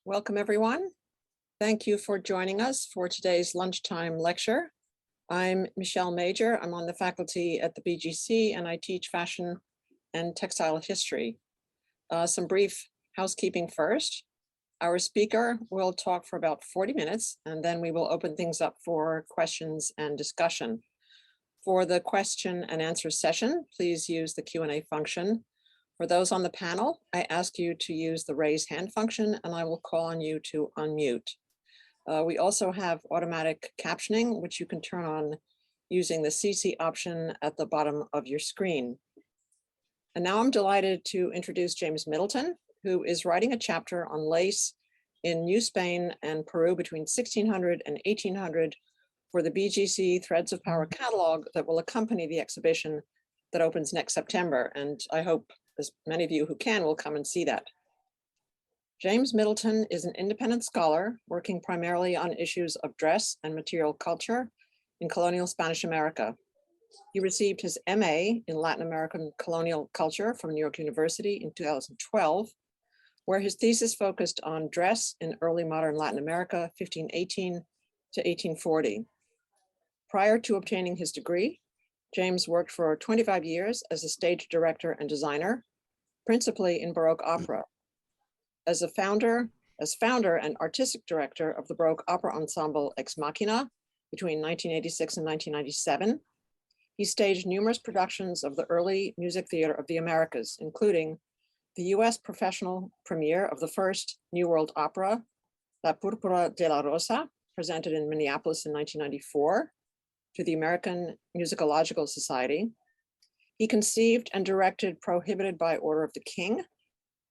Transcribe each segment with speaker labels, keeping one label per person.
Speaker 1: Welcome, everyone. Thank you for joining us for today's lunchtime lecture. I'm Michelle Major. I'm on the faculty at the BGC and I teach fashion and textile history. Some brief housekeeping first. Our speaker will talk for about 40 minutes and then we will open things up for questions and discussion. For the question and answer session, please use the Q&A function. For those on the panel, I ask you to use the raise hand function and I will call on you to unmute. We also have automatic captioning, which you can turn on using the CC option at the bottom of your screen. And now I'm delighted to introduce James Middleton, who is writing a chapter on lace in New Spain and Peru between 1600 and 1800 for the BGC Threads of Power catalog that will accompany the exhibition that opens next September. And I hope as many of you who can will come and see that. James Middleton is an independent scholar working primarily on issues of dress and material culture in colonial Spanish America. He received his MA in Latin American colonial culture from New York University in 2012, where his thesis focused on dress in early modern Latin America, 1518 to 1840. Prior to obtaining his degree, James worked for 25 years as a stage director and designer, principally in Baroque opera. As founder and artistic director of the Baroque opera ensemble Ex Machina between 1986 and 1997, he staged numerous productions of the early music theater of the Americas, including the US professional premiere of the first New World opera, La Púrpura de la Rosa, presented in Minneapolis in 1994, to the American Musicological Society. He conceived and directed Prohibited by Order of the King,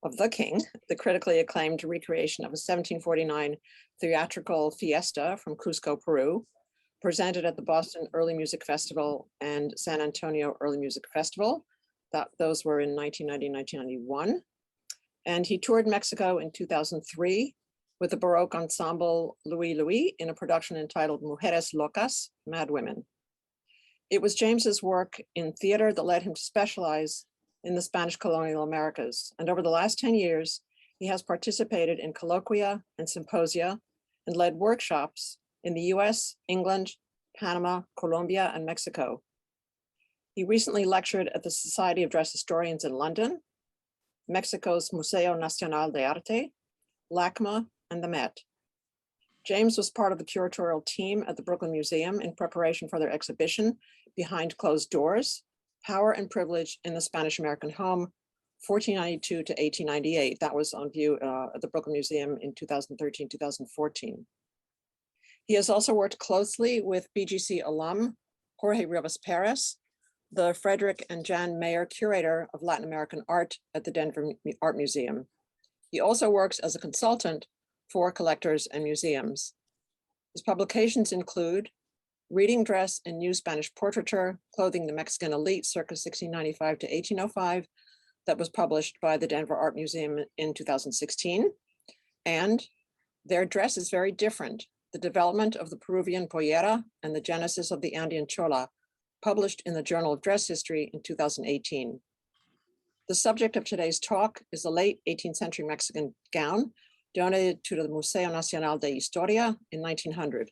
Speaker 1: the critically acclaimed recreation of a 1749 theatrical fiesta from Cusco, Peru, presented at the Boston Early Music Festival and San Antonio Early Music Festival. Those were in 1990, 1991. And he toured Mexico in 2003 with the Baroque ensemble Louis Louis in a production entitled Mujeres Locas, Mad Women. It was James's work in theater that led him to specialize in the Spanish colonial Americas. And over the last 10 years, he has participated in colloquia and symposia and led workshops in the US, England, Panama, Colombia, and Mexico. He recently lectured at the Society of Dress Historians in London, Mexico's Museo Nacional de Arte, LACMA, and the Met. James was part of the curatorial team at the Brooklyn Museum in preparation for their exhibition, Behind Closed Doors, Power and Privilege in the Spanish American Home, 1492 to 1898. That was on view at the Brooklyn Museum in 2013, 2014. He has also worked closely with BGC alum Jorge Rivas Perez, the Frederick and Jan Mayer Curator of Latin American Art at the Denver Art Museum. He also works as a consultant for collectors and museums. His publications include Reading Dress in New Spanish Portraiture, Clothing the Mexican Elite circa 1695 to 1805, that was published by the Denver Art Museum in 2016. And Their Dress is Very Different, The Development of the Peruvian Pollera and the Genesis of the Andean Chola, published in the Journal of Dress History in 2018. The subject of today's talk is the late 18th century Mexican gown donated to the Museo Nacional de Historia in 1900.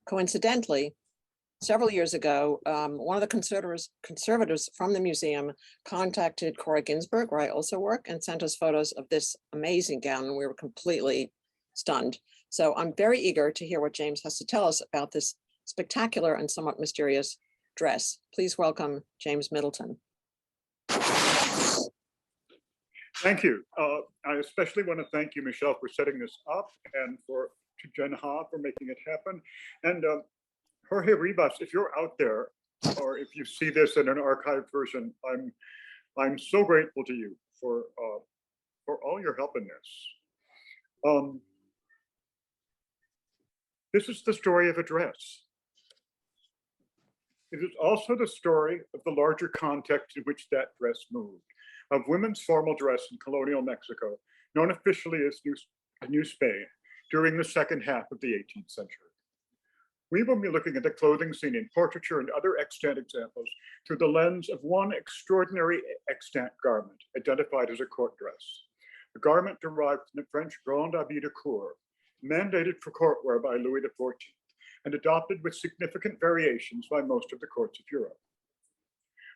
Speaker 1: Coincidentally, several years ago, one of the conservators from the museum contacted Cora Ginsberg, where I also work, and sent us photos of this amazing gown, and we were completely stunned. So I'm very eager to hear what James has to tell us about this spectacular and somewhat mysterious dress. Please welcome James Middleton.
Speaker 2: Thank you. I especially want to thank you, Michelle, for setting this up, and to Jen Ha for making it happen. And Jorge Rivas, if you're out there, or if you see this in an archived version, I'm so grateful to you for all your help in this. This is the story of a dress. It is also the story of the larger context in which that dress moved, of women's formal dress in colonial Mexico, known officially as New Spain, during the second half of the 18th century. We will be looking at the clothing scene in portraiture and other extant examples through the lens of one extraordinary extant garment identified as a court dress, a garment derived from the French Grand Habit de Cour, mandated for court wear by Louis XIV, and adopted with significant variations by most of the courts of Europe.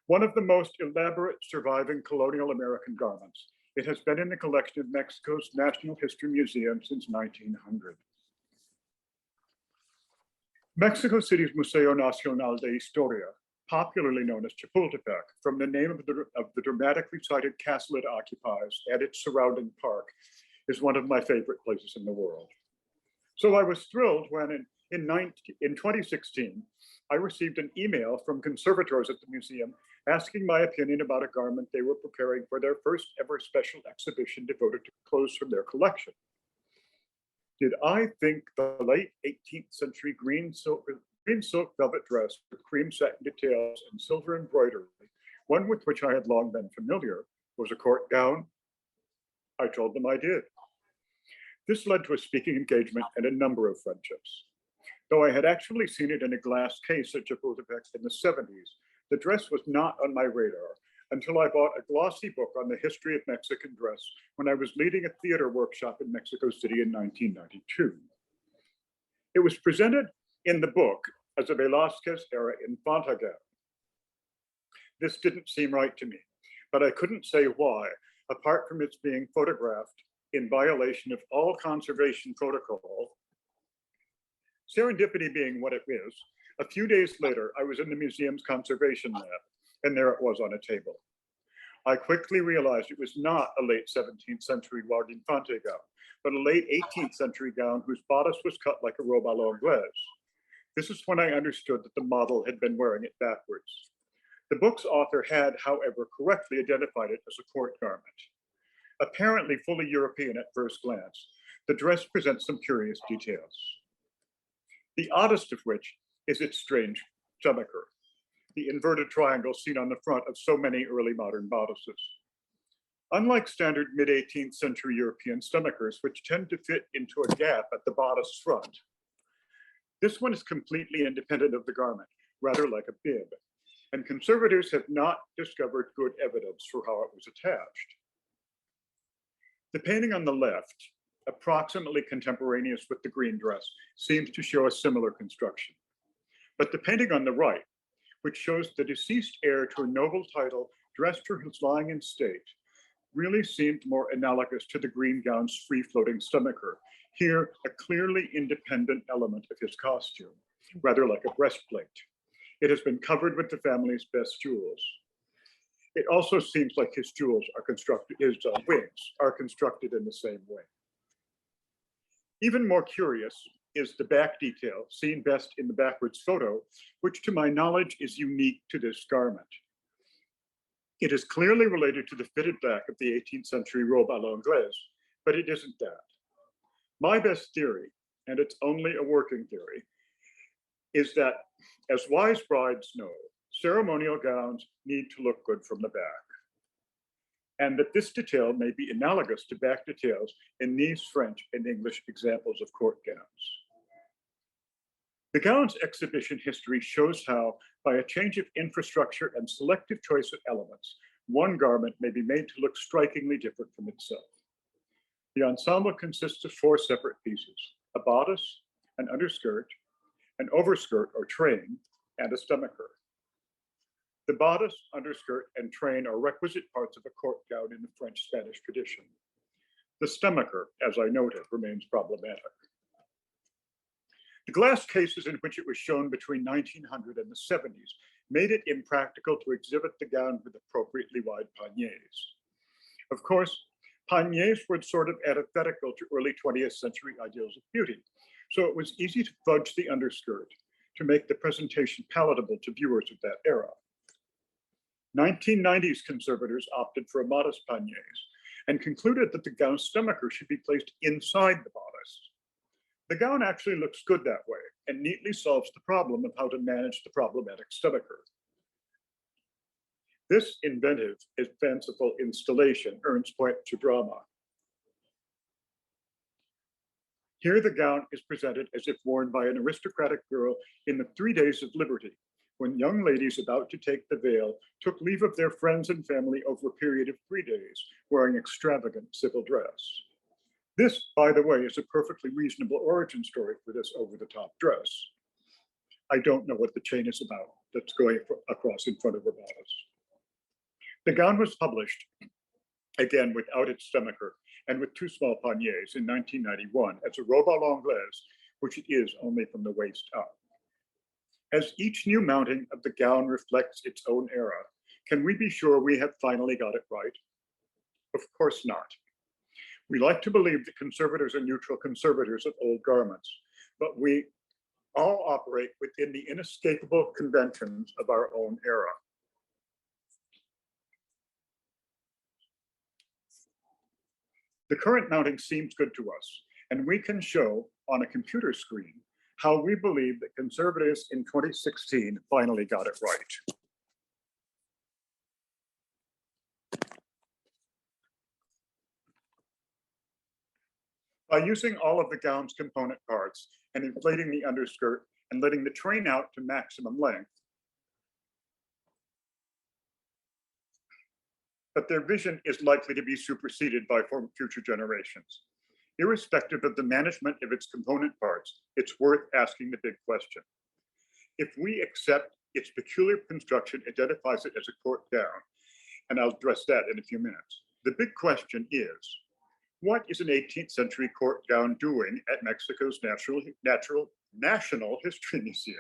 Speaker 2: One of the most elaborate surviving colonial American garments, it has been in the collection of Mexico's National History Museum since 1900. Mexico City's Museo Nacional de Historia, popularly known as Chapultepec, from the name of the dramatically cited castle it occupies and its surrounding park, is one of my favorite places in the world. So I was thrilled when in 2016, I received an email from conservators at the museum asking my opinion about a garment they were preparing for their first ever special exhibition devoted to clothes from their collection. Did I think the late 18th century green silk velvet dress with cream satin details and silver embroidery, one with which I had long been familiar, was a court gown? I told them I did. This led to a speaking engagement and a number of friendships. Though I had actually seen it in a glass case at Chapultepec in the 70s, the dress was not on my radar until I bought a glossy book on the history of Mexican dress when I was leading a theater workshop in Mexico City in 1992. It was presented in the book as a Velázquez era Infanta gown. This didn't seem right to me, but I couldn't say why, apart from its being photographed in violation of all conservation protocol. Serendipity being what it is, a few days later, I was in the museum's conservation lab, and there it was on a table. I quickly realized it was not a late 17th century large infante gown, but a late 18th century gown whose bodice was cut like a robe à l'anglaise. This is when I understood that the model had been wearing it backwards. The book's author had, however, correctly identified it as a court garment. Apparently fully European at first glance, the dress presents some curious details. The oddest of which is its strange stomacher, the inverted triangle seen on the front of so many early modern bodices. Unlike standard mid-18th century European stomachers, which tend to fit into a gap at the bodice front, this one is completely independent of the garment, rather like a bib, and conservators have not discovered good evidence for how it was attached. The painting on the left, approximately contemporaneous with the green dress, seems to show a similar construction. But the painting on the right, which shows the deceased heir to a noble title dressed for his lying in state, really seemed more analogous to the green gown's free-floating stomacher, here a clearly independent element of his costume, rather like a breastplate. It has been covered with the family's best jewels. It also seems like his jewels are constructed, his wings are constructed in the same way. Even more curious is the back detail, seen best in the backwards photo, which to my knowledge is unique to this garment. It is clearly related to the fitted back of the 18th century robe à l'anglaise, but it isn't that. My best theory, and it's only a working theory, is that, as wise brides know, ceremonial gowns need to look good from the back, and that this detail may be analogous to back details in these French and English examples of court gowns. The gown's exhibition history shows how, by a change of infrastructure and selective choice of elements, one garment may be made to look strikingly different from itself. The ensemble consists of 4 separate pieces: a bodice, an underskirt, an overskirt or train, and a stomacher. The bodice, underskirt, and train are requisite parts of a court gown in the French-Spanish tradition. The stomacher, as I noted, remains problematic. The glass cases in which it was shown between 1900 and the 70s made it impractical to exhibit the gown with appropriately wide paniers. Of course, paniers were sort of antithetical to early 20th century ideals of beauty, so it was easy to fudge the underskirt to make the presentation palatable to viewers of that era. 1990s conservators opted for a modest paniers and concluded that the gown's stomacher should be placed inside the bodice. The gown actually looks good that way and neatly solves the problem of how to manage the problematic stomacher. This inventive and fanciful installation earns point to drama. Here the gown is presented as if worn by an aristocratic girl in the 3 days of liberty, when young ladies about to take the veil took leave of their friends and family over a period of 3 days, wearing extravagant civil dress. This, by the way, is a perfectly reasonable origin story for this over-the-top dress. I don't know what the chain is about that's going across in front of her bodice. The gown was published, again without its stomacher and with 2 small paniers in 1991 as a robe à l'anglaise, which it is only from the waist up. As each new mounting of the gown reflects its own era, can we be sure we have finally got it right? Of course not. We like to believe that conservators are neutral conservators of old garments, but we all operate within the inescapable conventions of our own era. The current mounting seems good to us, and we can show on a computer screen how we believe that conservatives in 2016 finally got it right. By using all of the gown's component parts and inflating the underskirt and letting the train out to maximum length, but their vision is likely to be superseded by future generations. Irrespective of the management of its component parts, it's worth asking the big question. If we accept its peculiar construction identifies it as a court gown, and I'll address that in a few minutes, the big question is, what is an 18th century court gown doing at Mexico's National History Museum?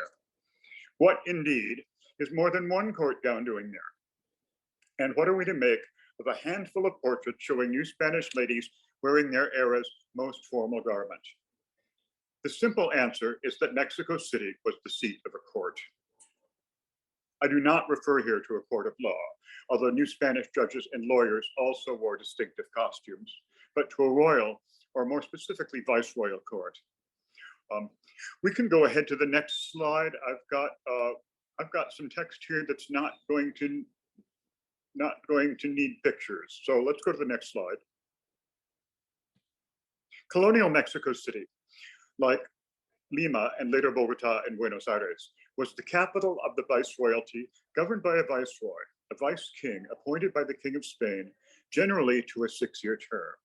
Speaker 2: What indeed is more than one court gown doing there? And what are we to make of a handful of portraits showing new Spanish ladies wearing their era's most formal garment? The simple answer is that Mexico City was the seat of a court. I do not refer here to a court of law, although new Spanish judges and lawyers also wore distinctive costumes, but to a royal, or more specifically, viceroyal court. We can go ahead to the next slide. I've got some text here that's not going to need pictures. So let's go to the next slide. Colonial Mexico City, like Lima and later Bogota and Buenos Aires, was the capital of the viceroyalty, governed by a viceroy, a vice king appointed by the King of Spain, generally to a 6-year term.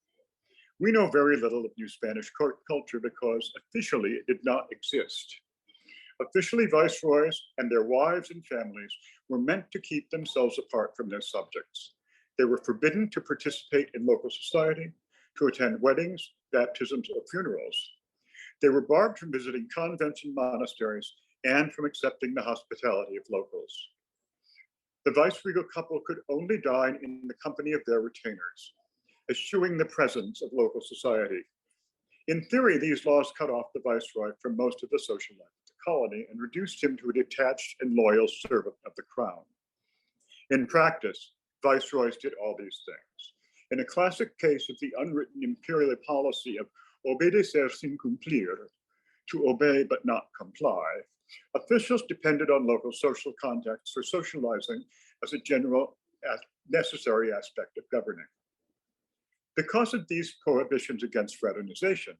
Speaker 2: We know very little of new Spanish court culture because officially it did not exist. Officially, viceroys and their wives and families were meant to keep themselves apart from their subjects. They were forbidden to participate in local society, to attend weddings, baptisms, or funerals. They were barred from visiting convents and monasteries and from accepting the hospitality of locals. The viceregal couple could only dine in the company of their retainers, eschewing the presence of local society. In theory, these laws cut off the viceroy from most of the social life of the colony and reduced him to a detached and loyal servant of the crown. In practice, viceroys did all these things. In a classic case of the unwritten imperial policy of obedecer sin cumplir, to obey but not comply, officials depended on local social contacts for socializing as a general necessary aspect of governing. Because of these prohibitions against fraternization,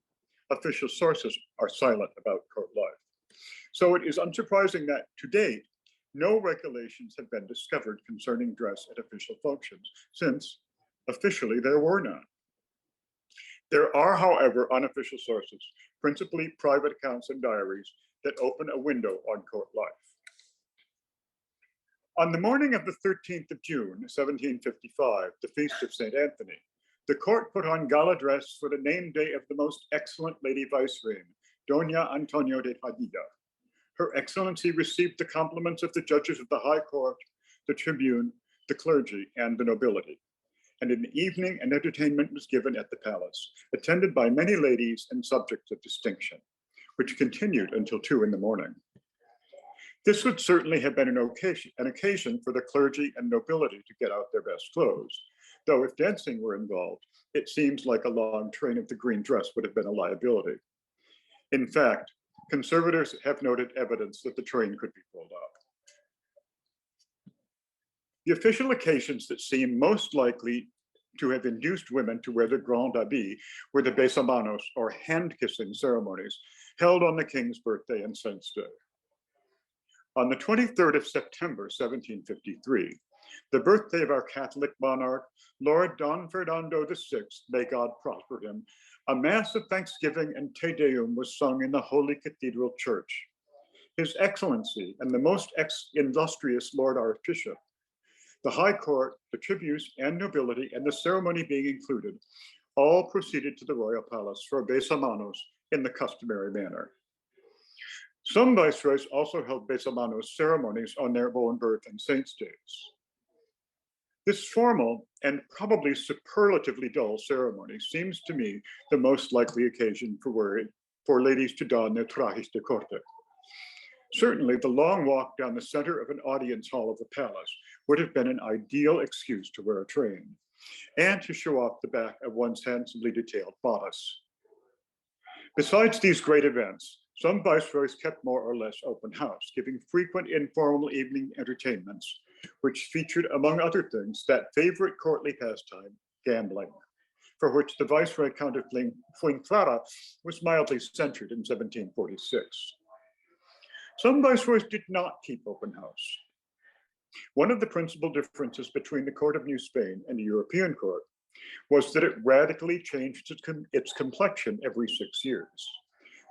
Speaker 2: official sources are silent about court life. So it is unsurprising that to date, no regulations have been discovered concerning dress at official functions, since officially there were none. There are, however, unofficial sources, principally private accounts and diaries, that open a window on court life. On the morning of the 13th of June, 1755, the feast of St. Anthony, the court put on gala dress for the name day of the most excellent Lady Vicereine, Doña Antonio de Padilla. Her Excellency received the compliments of the judges of the High Court, the Tribune, the clergy, and the nobility. And in the evening, an entertainment was given at the palace, attended by many ladies and subjects of distinction, which continued until 2 in the morning. This would certainly have been an occasion for the clergy and nobility to get out their best clothes, though if dancing were involved, it seems like a long train of the green dress would have been a liability. In fact, conservators have noted evidence that the train could be pulled up. The official occasions that seem most likely to have induced women to wear the grand habit were the besamanos, or hand-kissing ceremonies, held on the king's birthday and saint's day. On the 23rd of September, 1753, the birthday of our Catholic monarch, Lord Don Fernando VI, may God prosper him, a mass of thanksgiving and Te Deum was sung in the Holy Cathedral Church. His Excellency and the most illustrious Lord Archbishop, the High Court, the tributes and nobility, and the ceremony being included, all proceeded to the royal palace for besamanos in the customary manner. Some viceroys also held besamanos ceremonies on their own birth and saints' days. This formal and probably superlatively dull ceremony seems to me the most likely occasion for ladies to don their trajes de corte. Certainly, the long walk down the center of an audience hall of the palace would have been an ideal excuse to wear a train and to show off the back of one's handsomely detailed bodice. Besides these great events, some viceroys kept more or less open house, giving frequent informal evening entertainments, which featured, among other things, that favorite courtly pastime, gambling, for which the Viceroy Count of Fuenfrara was mildly censured in 1746. Some viceroys did not keep open house. One of the principal differences between the court of New Spain and the European court was that it radically changed its complexion every 6 years.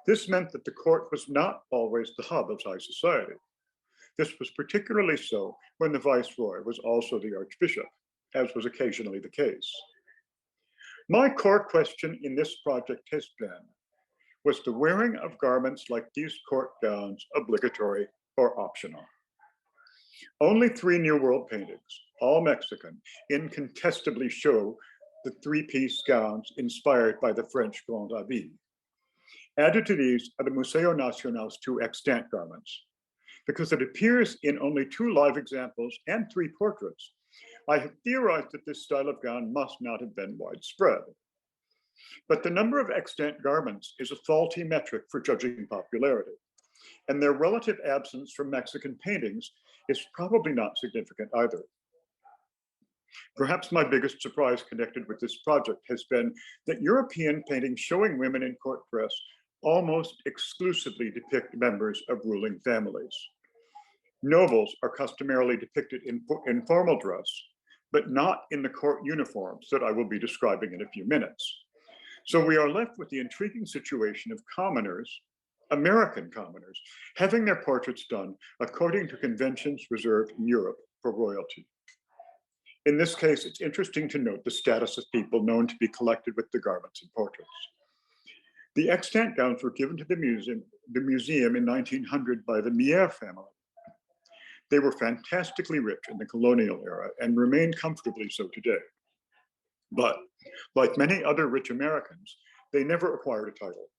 Speaker 2: This meant that the court was not always the hub of high society. This was particularly so when the viceroy was also the archbishop, as was occasionally the case. My core question in this project has been, was the wearing of garments like these court gowns obligatory or optional? Only 3 New World paintings, all Mexican, incontestably show the 3-piece gowns inspired by the French Grand Habit. Added to these are the Museo Nacional's 2 extant garments. Because it appears in only 2 live examples and 3 portraits, I have theorized that this style of gown must not have been widespread. But the number of extant garments is a faulty metric for judging popularity, and their relative absence from Mexican paintings is probably not significant either. Perhaps my biggest surprise connected with this project has been that European paintings showing women in court dress almost exclusively depict members of ruling families. Nobles are customarily depicted in formal dress, but not in the court uniforms that I will be describing in a few minutes. So we are left with the intriguing situation of commoners, American commoners, having their portraits done according to conventions reserved in Europe for royalty. In this case, it's interesting to note the status of people known to be collected with the garments and portraits. The extant gowns were given to the museum in 1900 by the Mier family. They were fantastically rich in the colonial era and remain comfortably so today. But like many other rich Americans, they never acquired a title.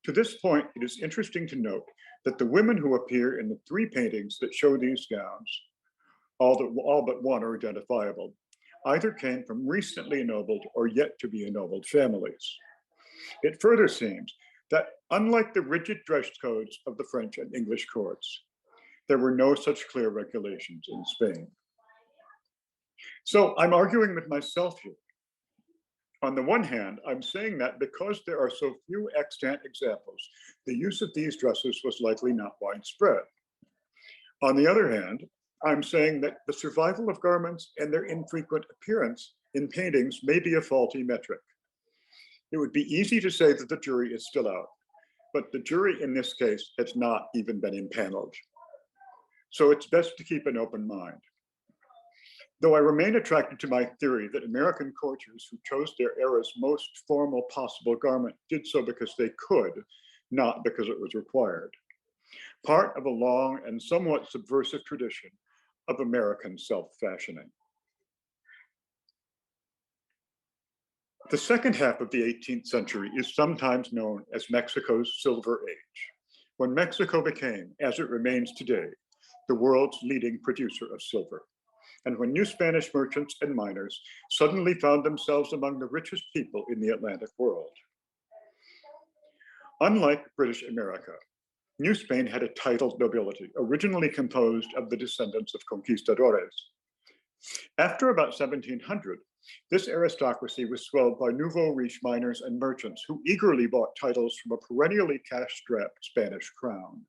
Speaker 2: To this point, it is interesting to note that the women who appear in the 3 paintings that show these gowns, all but one are identifiable, either came from recently ennobled or yet to be ennobled families. It further seems that unlike the rigid dress codes of the French and English courts, there were no such clear regulations in Spain. So I'm arguing with myself here. On the one hand, I'm saying that because there are so few extant examples, the use of these dresses was likely not widespread. On the other hand, I'm saying that the survival of garments and their infrequent appearance in paintings may be a faulty metric. It would be easy to say that the jury is still out, but the jury in this case has not even been impaneled. So it's best to keep an open mind. Though I remain attracted to my theory that American courtiers who chose their era's most formal possible garment did so because they could, not because it was required. Part of a long and somewhat subversive tradition of American self-fashioning. The second half of the 18th century is sometimes known as Mexico's Silver Age, when Mexico became, as it remains today, the world's leading producer of silver, and when new Spanish merchants and miners suddenly found themselves among the richest people in the Atlantic world. Unlike British America, New Spain had a titled nobility, originally composed of the descendants of conquistadores. After about 1700, this aristocracy was swelled by nouveau riche miners and merchants who eagerly bought titles from a perennially cash-strapped Spanish crown.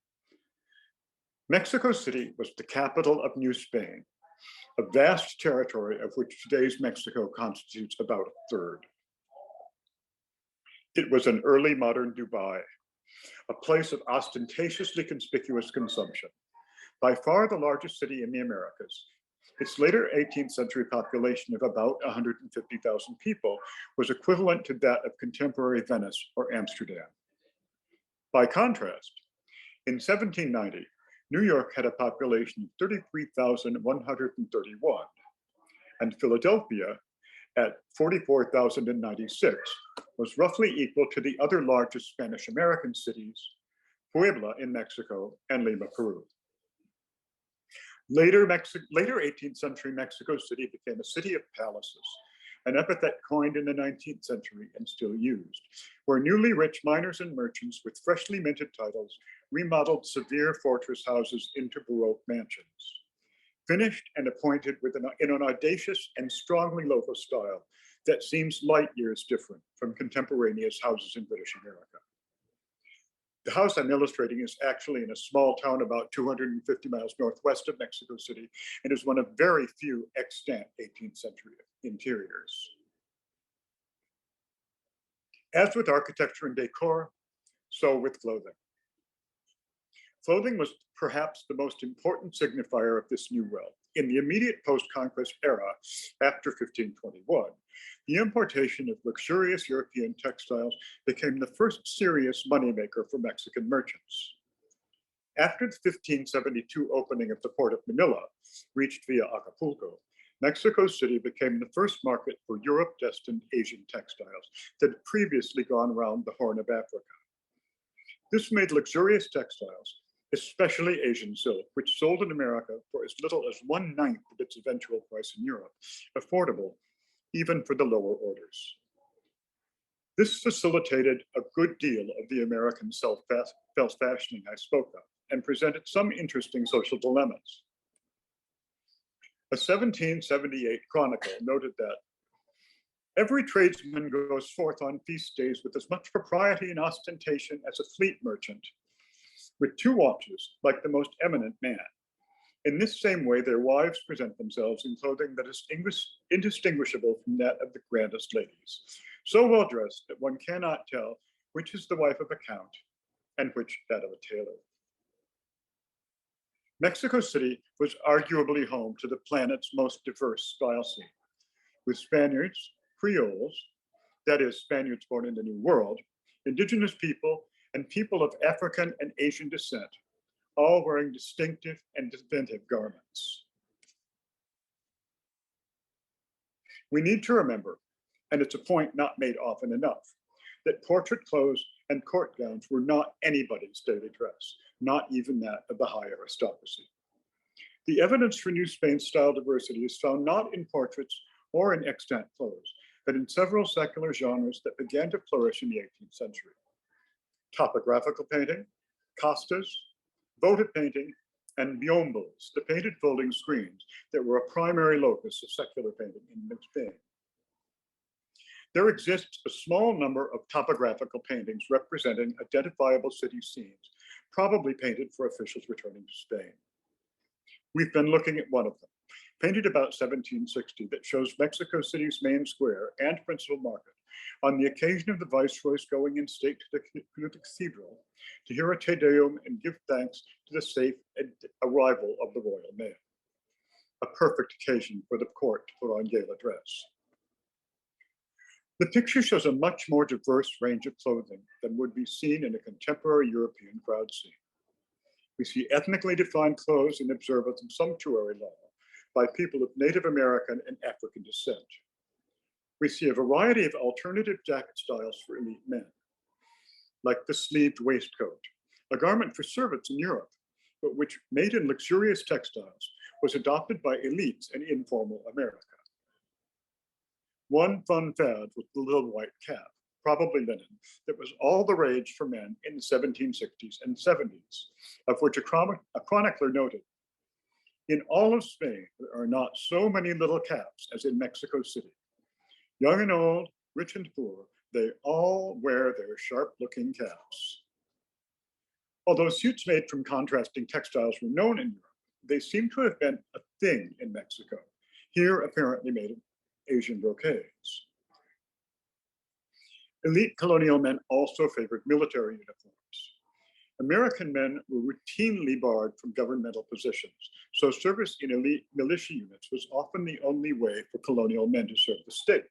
Speaker 2: Mexico City was the capital of New Spain, a vast territory of which today's Mexico constitutes about a third. It was an early modern Dubai, a place of ostentatiously conspicuous consumption. By far the largest city in the Americas, its later 18th century population of about 150,000 people was equivalent to that of contemporary Venice or Amsterdam. By contrast, in 1790, New York had a population of 33,131, and Philadelphia, at 44,096, was roughly equal to the other largest Spanish American cities, Puebla in Mexico and Lima, Peru. Later 18th century Mexico City became a city of palaces, an epithet coined in the 19th century and still used, where newly rich miners and merchants with freshly minted titles remodeled severe fortress houses into Baroque mansions, finished and appointed in an audacious and strongly local style that seems light years different from contemporaneous houses in British America. The house I'm illustrating is actually in a small town about 250 miles northwest of Mexico City and is one of very few extant 18th century interiors. As with architecture and decor, so with clothing. Clothing was perhaps the most important signifier of this new world. In the immediate post-conquest era, after 1521, the importation of luxurious European textiles became the first serious moneymaker for Mexican merchants. After the 1572 opening of the port of Manila, reached via Acapulco, Mexico City became the first market for Europe-destined Asian textiles that had previously gone around the Horn of Africa. This made luxurious textiles, especially Asian silk, which sold in America for as little as 1/9 of its eventual price in Europe, affordable even for the lower orders. This facilitated a good deal of the American self-fashioning I spoke of and presented some interesting social dilemmas. A 1778 chronicle noted that every tradesman goes forth on feast days with as much propriety and ostentation as a fleet merchant, with 2 watches, like the most eminent man. In this same way, their wives present themselves in clothing that is indistinguishable from that of the grandest ladies, so well dressed that one cannot tell which is the wife of a count and which that of a tailor. Mexico City was arguably home to the planet's most diverse style scene, with Spaniards, Creoles, that is, Spaniards born in the New World, indigenous people, and people of African and Asian descent, all wearing distinctive and inventive garments. We need to remember, and it's a point not made often enough, that portrait clothes and court gowns were not anybody's daily dress, not even that of the high aristocracy. The evidence for New Spain's style diversity is found not in portraits or in extant clothes, but in several secular genres that began to flourish in the 18th century. Topographical painting, costas, votive painting, and biombos, the painted folding screens that were a primary locus of secular painting in New Spain. There exists a small number of topographical paintings representing identifiable city scenes, probably painted for officials returning to Spain. We've been looking at one of them, painted about 1760, that shows Mexico City's main square and principal market on the occasion of the viceroy's going in state to the cathedral to hear a Te Deum and give thanks to the safe arrival of the royal mail. A perfect occasion for the court to put on gala dress. The picture shows a much more diverse range of clothing than would be seen in a contemporary European crowd scene. We see ethnically defined clothes in observance of sumptuary law by people of Native American and African descent. We see a variety of alternative jacket styles for elite men, like the sleeved waistcoat, a garment for servants in Europe, but which, made in luxurious textiles, was adopted by elites in informal America. One fun fad was the little white cap, probably linen, that was all the rage for men in the 1760s and 70s, of which a chronicler noted, "In all of Spain, there are not so many little caps as in Mexico City. Young and old, rich and poor, they all wear their sharp-looking caps." Although suits made from contrasting textiles were known in Europe, they seem to have been a thing in Mexico, here apparently made of Asian brocades. Elite colonial men also favored military uniforms. American men were routinely barred from governmental positions, so service in elite militia units was often the only way for colonial men to serve the state.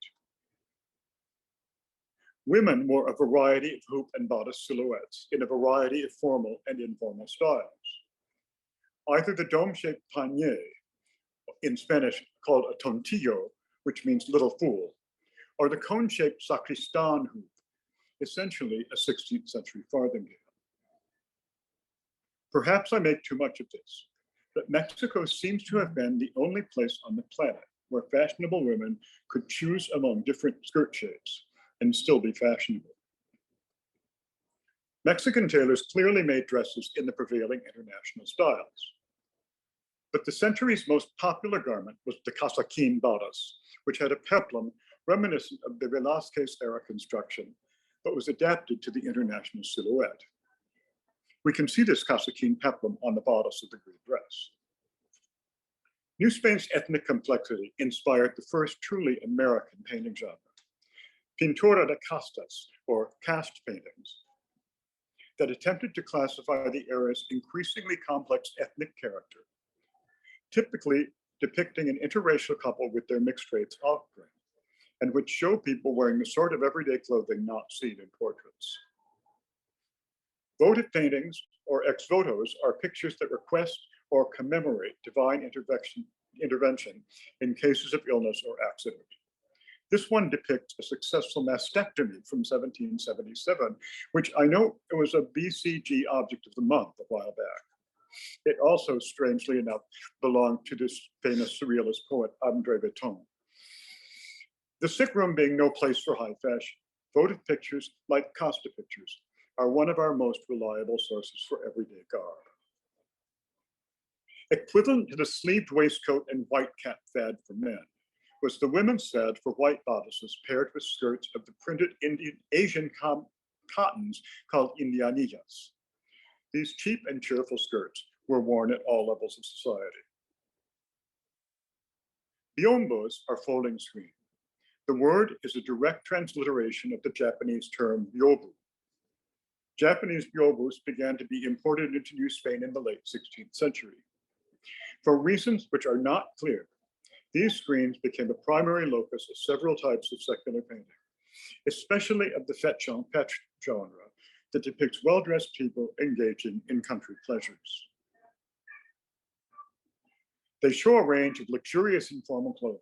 Speaker 2: Women wore a variety of hoop and bodice silhouettes in a variety of formal and informal styles. Either the dome-shaped pañe, in Spanish called a tontillo, which means little fool, or the cone-shaped sacristan hoop, essentially a 16th century farthingale. Perhaps I make too much of this, but Mexico seems to have been the only place on the planet where fashionable women could choose among different skirt shapes and still be fashionable. Mexican tailors clearly made dresses in the prevailing international styles. But the century's most popular garment was the casaquin bodice, which had a peplum reminiscent of the Velázquez era construction, but was adapted to the international silhouette. We can see this casaquin peplum on the bodice of the gray dress. New Spain's ethnic complexity inspired the first truly American painting genre, pintura de castas, or caste paintings, that attempted to classify the era's increasingly complex ethnic character, typically depicting an interracial couple with their mixed race offspring, and which show people wearing the sort of everyday clothing not seen in portraits. Votive paintings, or ex votos, are pictures that request or commemorate divine intervention in cases of illness or accident. This one depicts a successful mastectomy from 1777, which I know it was a BCG object of the month a while back. It also, strangely enough, belonged to this famous surrealist poet, André Breton. The sick room being no place for high fashion, votive pictures, like Costa pictures, are one of our most reliable sources for everyday garb. Equivalent to the sleeved waistcoat and white cap fad for men was the women's fad for white bodices paired with skirts of the printed Asian cottons called indianillas. These cheap and cheerful skirts were worn at all levels of society. Biombos are folding screen. The word is a direct transliteration of the Japanese term byobu. Japanese byobus began to be imported into New Spain in the late 16th century. For reasons which are not clear, these screens became a primary locus of several types of secular painting, especially of the fete champêtre genre that depicts well-dressed people engaging in country pleasures. They show a range of luxurious informal clothing.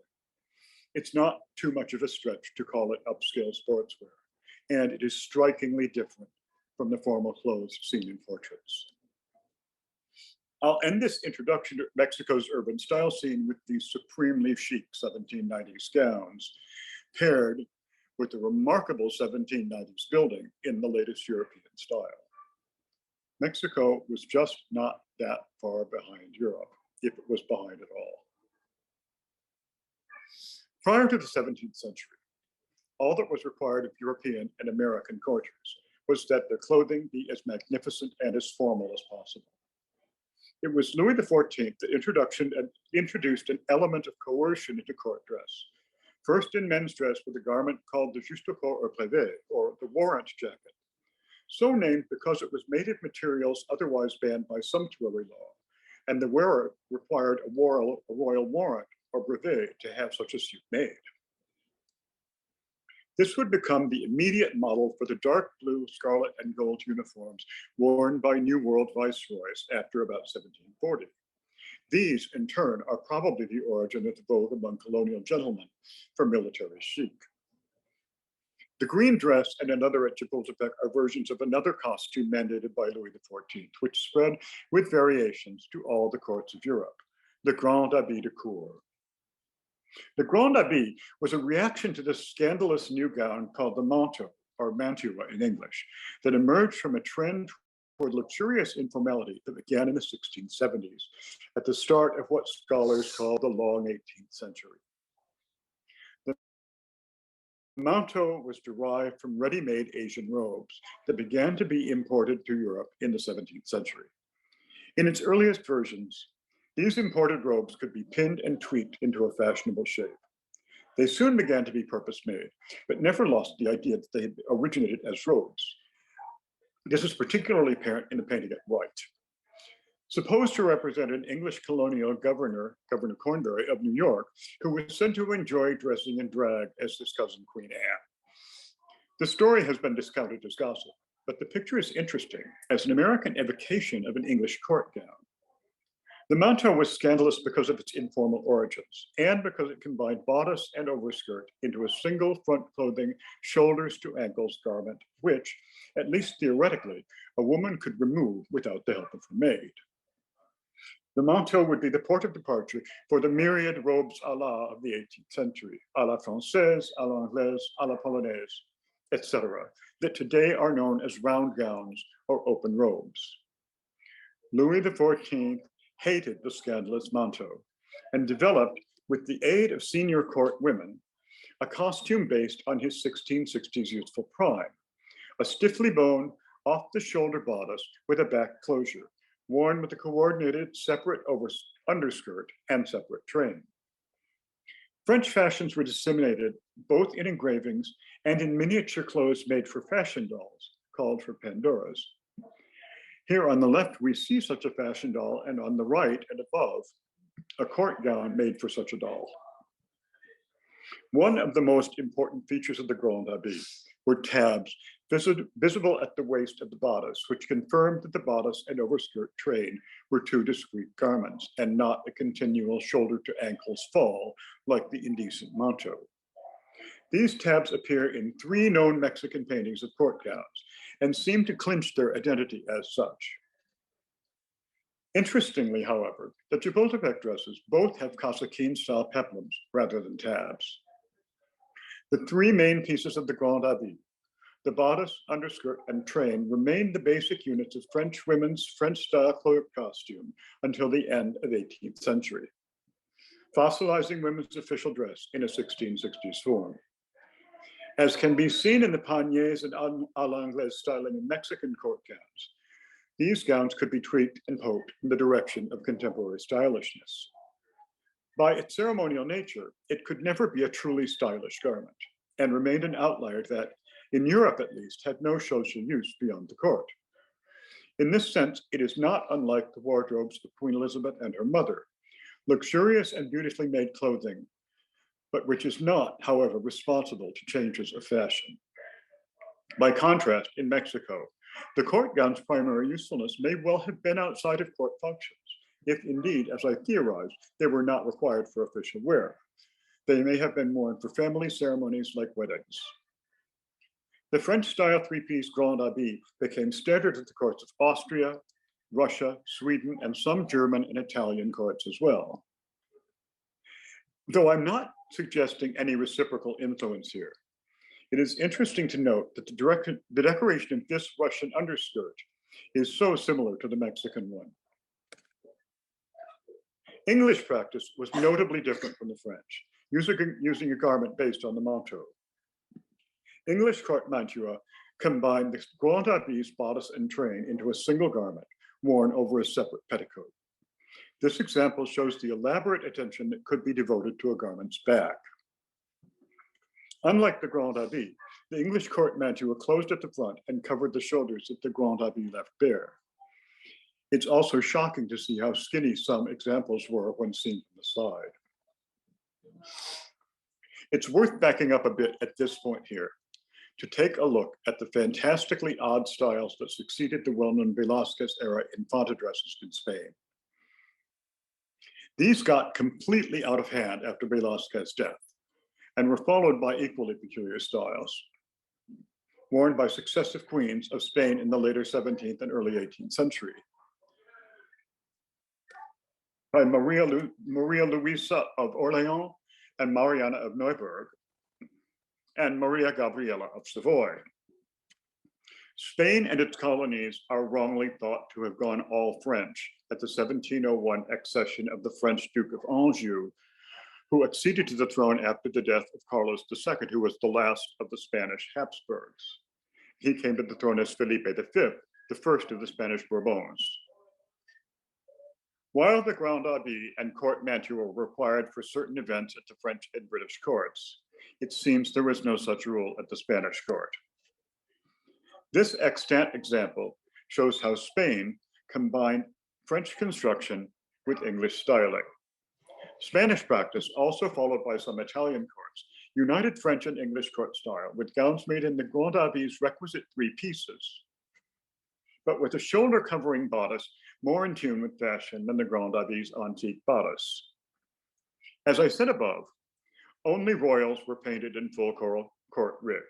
Speaker 2: It's not too much of a stretch to call it upscale sportswear, and it is strikingly different from the formal clothes seen in portraits. I'll end this introduction to Mexico's urban style scene with these supremely chic 1790s gowns, paired with the remarkable 1790s building in the latest European style. Mexico was just not that far behind Europe, if it was behind at all. Prior to the 17th century, all that was required of European and American courtiers was that their clothing be as magnificent and as formal as possible. It was Louis XIV that introduced an element of coercion into court dress, first in men's dress with a garment called the justaucorps or brevet, or the Warrant Jacket, so named because it was made of materials otherwise banned by sumptuary law, and the wearer required a royal warrant or brevet to have such a suit made. This would become the immediate model for the dark blue, scarlet, and gold uniforms worn by New World viceroys after about 1740. These, in turn, are probably the origin of the vogue among colonial gentlemen for military chic. The green dress and another at Chapultepec are versions of another costume mandated by Louis XIV, which spread with variations to all the courts of Europe, the Grand Habit de Cour. The Grand Habit was a reaction to this scandalous new gown called the manteau, or mantua in English, that emerged from a trend toward luxurious informality that began in the 1670s, at the start of what scholars call the long 18th century. The manteau was derived from ready-made Asian robes that began to be imported to Europe in the 17th century. In its earliest versions, these imported robes could be pinned and tweaked into a fashionable shape. They soon began to be purpose-made, but never lost the idea that they had originated as robes. This is particularly apparent in the painting at right. Supposed to represent an English colonial governor, Governor Cornbury of New York, who was said to enjoy dressing in drag as his cousin Queen Anne. The story has been discounted as gossip, but the picture is interesting as an American evocation of an English court gown. The manteau was scandalous because of its informal origins and because it combined bodice and overskirt into a single front clothing, shoulders to ankles garment, which, at least theoretically, a woman could remove without the help of her maid. The manteau would be the port of departure for the myriad robes à la of the 18th century, à la française, à l'anglaise, à la polonaise, etc., that today are known as round gowns or open robes. Louis XIV hated the scandalous manteau and developed, with the aid of senior court women, a costume based on his 1660s youthful prime, a stiffly boned, off-the-shoulder bodice with a back closure, worn with a coordinated separate underskirt and separate train. French fashions were disseminated both in engravings and in miniature clothes made for fashion dolls, called for pandoras. Here on the left, we see such a fashion doll, and on the right and above, a court gown made for such a doll. One of the most important features of the Grand Habit were tabs visible at the waist of the bodice, which confirmed that the bodice and overskirt train were two discrete garments and not a continual shoulder to ankles fall like the indecent manteau. These tabs appear in 3 known Mexican paintings of court gowns and seem to clinch their identity as such. Interestingly, however, the Chapultepec dresses both have casaquin-style peplums rather than tabs. The 3 main pieces of the Grand Habit, the bodice, underskirt, and train, remained the basic units of French women's French-style cloak costume until the end of 18th century, fossilizing women's official dress in a 1660s form. As can be seen in the paniers and à l'anglaise styling in Mexican court gowns, these gowns could be tweaked and poked in the direction of contemporary stylishness. By its ceremonial nature, it could never be a truly stylish garment and remained an outlier that, in Europe at least, had no social use beyond the court. In this sense, it is not unlike the wardrobes of Queen Elizabeth and her mother, luxurious and beautifully made clothing, but which is not, however, responsible to changes of fashion. By contrast, in Mexico, the court gown's primary usefulness may well have been outside of court functions, if indeed, as I theorized, they were not required for official wear. They may have been worn for family ceremonies like weddings. The French-style 3-piece Grand Habit became standard at the courts of Austria, Russia, Sweden, and some German and Italian courts as well. Though I'm not suggesting any reciprocal influence here, it is interesting to note that the decoration of this Russian underskirt is so similar to the Mexican one. English practice was notably different from the French, using a garment based on the manteau. English court mantua combined the Grand Habit's bodice and train into a single garment worn over a separate petticoat. This example shows the elaborate attention that could be devoted to a garment's back. Unlike the Grand Habit, the English court mantua closed at the front and covered the shoulders that the Grand Habit left bare. It's also shocking to see how skinny some examples were when seen from the side. It's worth backing up a bit at this point here to take a look at the fantastically odd styles that succeeded the well-known Velázquez era infanta dresses in Spain. These got completely out of hand after Velázquez's death and were followed by equally peculiar styles, worn by successive queens of Spain in the later 17th and early 18th century. By Maria Luisa of Orleans and Mariana of Neuburg, and Maria Gabriela of Savoy. Spain and its colonies are wrongly thought to have gone all French at the 1701 accession of the French Duke of Anjou, who acceded to the throne after the death of Carlos II, who was the last of the Spanish Habsburgs. He came to the throne as Felipe V, the first of the Spanish Bourbons. While the Grand Abbey and court mantua were required for certain events at the French and British courts, it seems there was no such rule at the Spanish court. This extant example shows how Spain combined French construction with English styling. Spanish practice, also followed by some Italian courts, united French and English court style with gowns made in the Grand Abbey's requisite 3 pieces, but with a shoulder covering bodice more in tune with fashion than the Grand Abbey's antique bodice. As I said above, only royals were painted in full court rig.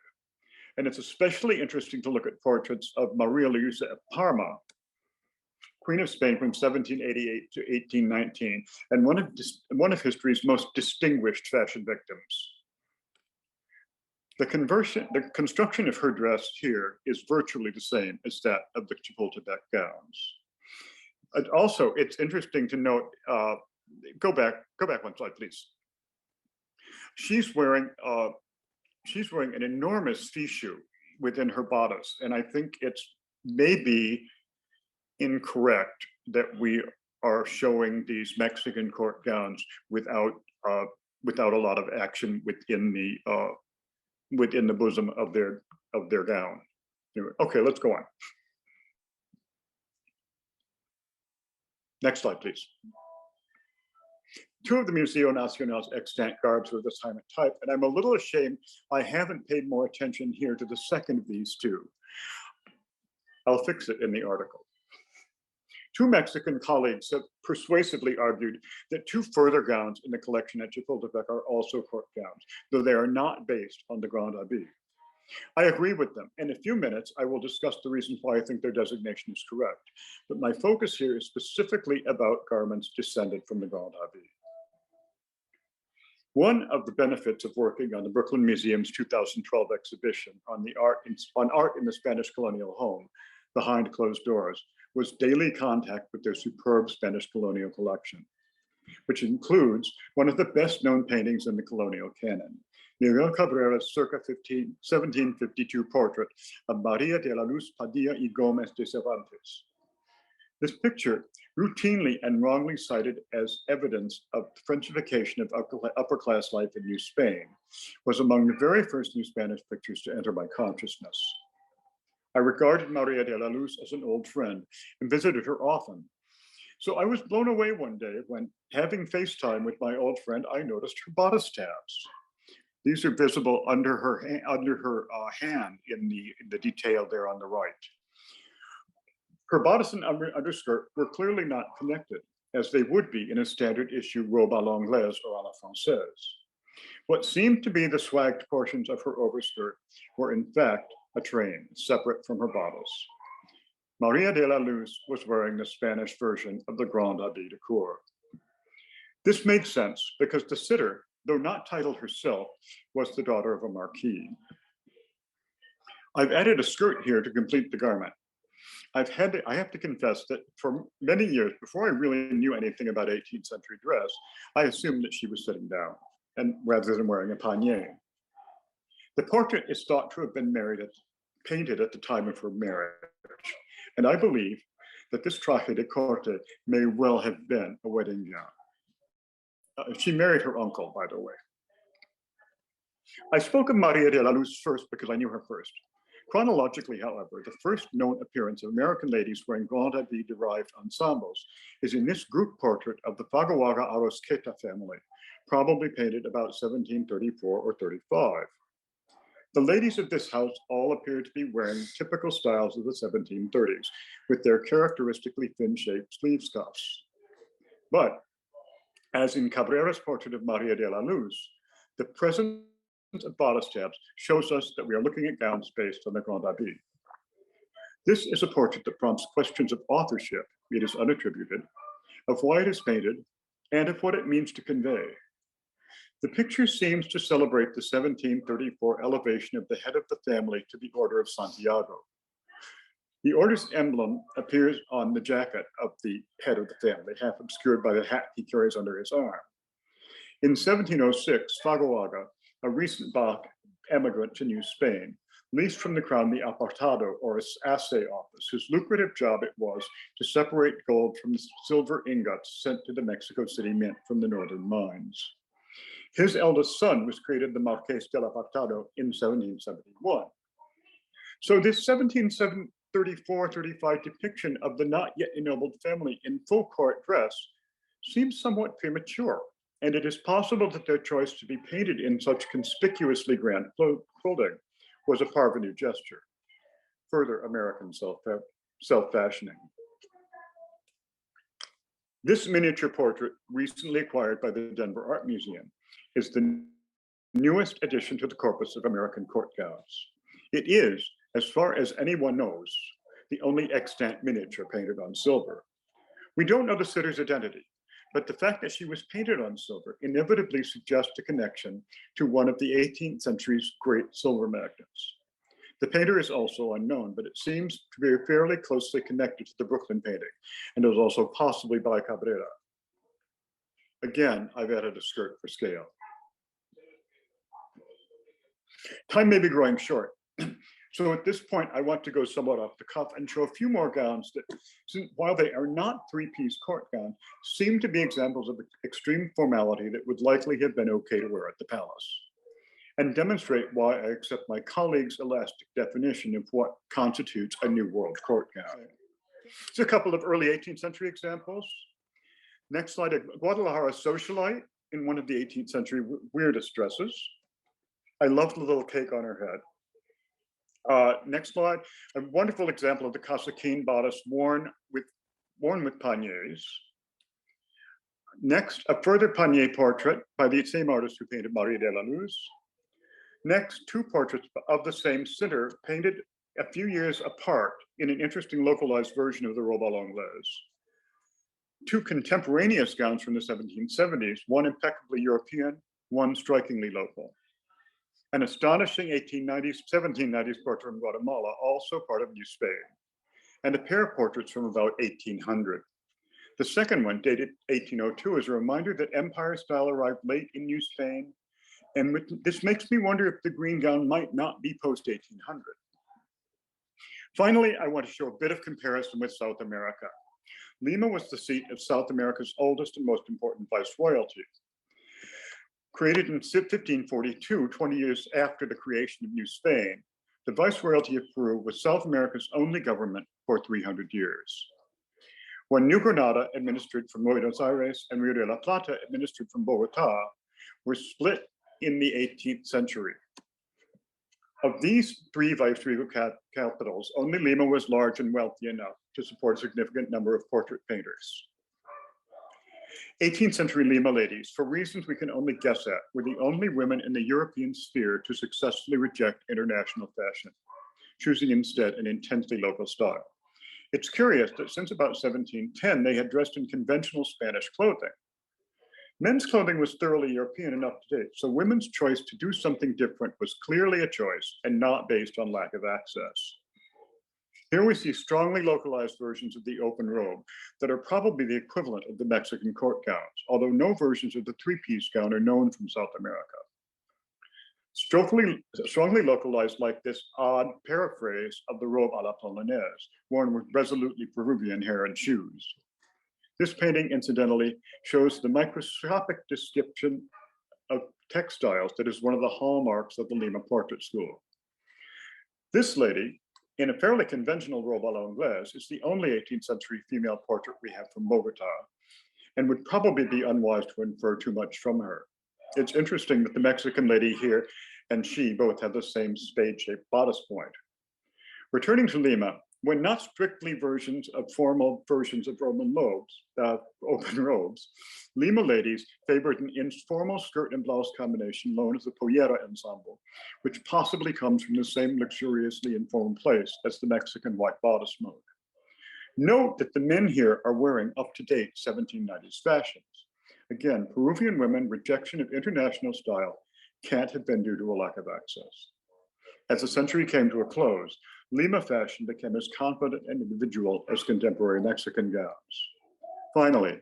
Speaker 2: And it's especially interesting to look at portraits of Maria Luisa of Parma, Queen of Spain from 1788 to 1819, and one of history's most distinguished fashion victims. The construction of her dress here is virtually the same as that of the Chapultepec gowns. And also, it's interesting to note, go back one slide, please. She's wearing an enormous fichu within her bodice, and I think it's maybe incorrect that we are showing these Mexican court gowns without a lot of action within the bosom of their gown. Anyway, okay, let's go on. Next slide, please. 2 of the Museo Nacional's extant garbs were the time and type, and I'm a little ashamed I haven't paid more attention here to the second of these 2. I'll fix it in the article. 2 Mexican colleagues have persuasively argued that 2 further gowns in the collection at Chapultepec are also court gowns, though they are not based on the Grand Abbey. I agree with them. In a few minutes, I will discuss the reasons why I think their designation is correct, but my focus here is specifically about garments descended from the Grand Abbey. One of the benefits of working on the Brooklyn Museum's 2012 exhibition on art in the Spanish colonial home, behind closed doors, was daily contact with their superb Spanish colonial collection, which includes one of the best known paintings in the colonial canon, Miguel Cabrera's circa 1752 portrait of Maria de la Luz Padilla y Gomez de Cervantes. This picture, routinely and wrongly cited as evidence of the Frenchification of upper class life in New Spain, was among the very first New Spanish pictures to enter my consciousness. I regarded Maria de la Luz as an old friend and visited her often. So I was blown away one day when, having FaceTime with my old friend, I noticed her bodice tabs. These are visible under her hand in the detail there on the right. Her bodice and underskirt were clearly not connected, as they would be in a standard issue robe à l'anglaise or à la française. What seemed to be the swagged portions of her overskirt were in fact a train separate from her bodice. Maria de la Luz was wearing the Spanish version of the Grand Abbey de Cour. This made sense because the sitter, though not titled herself, was the daughter of a marquis. I've added a skirt here to complete the garment. I have to confess that for many years, before I really knew anything about 18th century dress, I assumed that she was sitting down, and rather than wearing a panier. The portrait is thought to have been painted at the time of her marriage, and I believe that this traje de corte may well have been a wedding gown. She married her uncle, by the way. I spoke of Maria de la Luz first because I knew her first. Chronologically, however, the first known appearance of American ladies wearing Grand Abbey-derived ensembles is in this group portrait of the Faguaga Arosqueta family, probably painted about 1734 or 35. The ladies of this house all appear to be wearing typical styles of the 1730s, with their characteristically thin-shaped sleeve cuffs. But, as in Cabrera's portrait of Maria de la Luz, the presence of bodice tabs shows us that we are looking at gowns based on the Grand Abbey. This is a portrait that prompts questions of authorship, it is unattributed, of why it is painted, and of what it means to convey. The picture seems to celebrate the 1734 elevation of the head of the family to the Order of Santiago. The order's emblem appears on the jacket of the head of the family, half obscured by the hat he carries under his arm. In 1706, Fagoaga, a recent Basque emigrant to New Spain, leased from the crown the apartado, or assay office, whose lucrative job it was to separate gold from silver ingots sent to the Mexico City Mint from the northern mines. His eldest son was created the Marqués del Apartado in 1771. So this 1734-35 depiction of the not yet ennobled family in full court dress seems somewhat premature, and it is possible that their choice to be painted in such conspicuously grand clothing was a parvenu gesture, further American self-fashioning. This miniature portrait, recently acquired by the Denver Art Museum, is the newest addition to the corpus of American court gowns. It is, as far as anyone knows, the only extant miniature painted on silver. We don't know the sitter's identity, but the fact that she was painted on silver inevitably suggests a connection to one of the 18th century's great silver magnets. The painter is also unknown, but it seems to be fairly closely connected to the Brooklyn painting, and is also possibly by Cabrera. Again, I've added a skirt for scale. Time may be growing short. So at this point, I want to go somewhat off the cuff and show a few more gowns that, while they are not three-piece court gowns, seem to be examples of extreme formality that would likely have been okay to wear at the palace, and demonstrate why I accept my colleague's elastic definition of what constitutes a New World court gown. Here's a couple of early 18th century examples. Next slide, a Guadalajara socialite in one of the 18th century weirdest dresses. I love the little cake on her head. Next slide, a wonderful example of the casaquin bodice worn with panniers. Next, a further pannier portrait by the same artist who painted Marie de la Luz. Next, two portraits of the same sitter painted a few years apart in an interesting localized version of the robe à l'anglaise. Two contemporaneous gowns from the 1770s, one impeccably European, one strikingly local. An astonishing 1790s portrait from Guatemala, also part of New Spain, and a pair of portraits from about 1800. The second one, dated 1802, is a reminder that Empire style arrived late in New Spain, and this makes me wonder if the green gown might not be post-1800. Finally, I want to show a bit of comparison with South America. Lima was the seat of South America's oldest and most important viceroyalty. Created in 1542, 20 years after the creation of New Spain, the Viceroyalty of Peru was South America's only government for 300 years. When New Granada, administered from Buenos Aires, and Rio de la Plata, administered from Bogota, were split in the 18th century. Of these three viceregal capitals, only Lima was large and wealthy enough to support a significant number of portrait painters. 18th century Lima ladies, for reasons we can only guess at, were the only women in the European sphere to successfully reject international fashion, choosing instead an intensely local style. It's curious that since about 1710, they had dressed in conventional Spanish clothing. Men's clothing was thoroughly European and up to date, so women's choice to do something different was clearly a choice and not based on lack of access. Here we see strongly localized versions of the open robe that are probably the equivalent of the Mexican court gowns, although no versions of the three-piece gown are known from South America. Strongly localized like this odd paraphrase of the robe a la polonaise, worn with resolutely Peruvian hair and shoes. This painting, incidentally, shows the microscopic description of textiles that is one of the hallmarks of the Lima Portrait School. This lady, in a fairly conventional robe à l'anglaise, is the only 18th century female portrait we have from Bogota, and would probably be unwise to infer too much from her. It's interesting that the Mexican lady here and she both have the same spade-shaped bodice point. Returning to Lima, when not strictly formal versions of open robes, Lima ladies favored an informal skirt and blouse combination known as the pollera ensemble, which possibly comes from the same luxuriously informal place as the Mexican white bodice mode. Note that the men here are wearing up-to-date 1790s fashions. Again, Peruvian women rejection of international style can't have been due to a lack of access. As the century came to a close, Lima fashion became as confident and individual as contemporary Mexican gowns. Finally,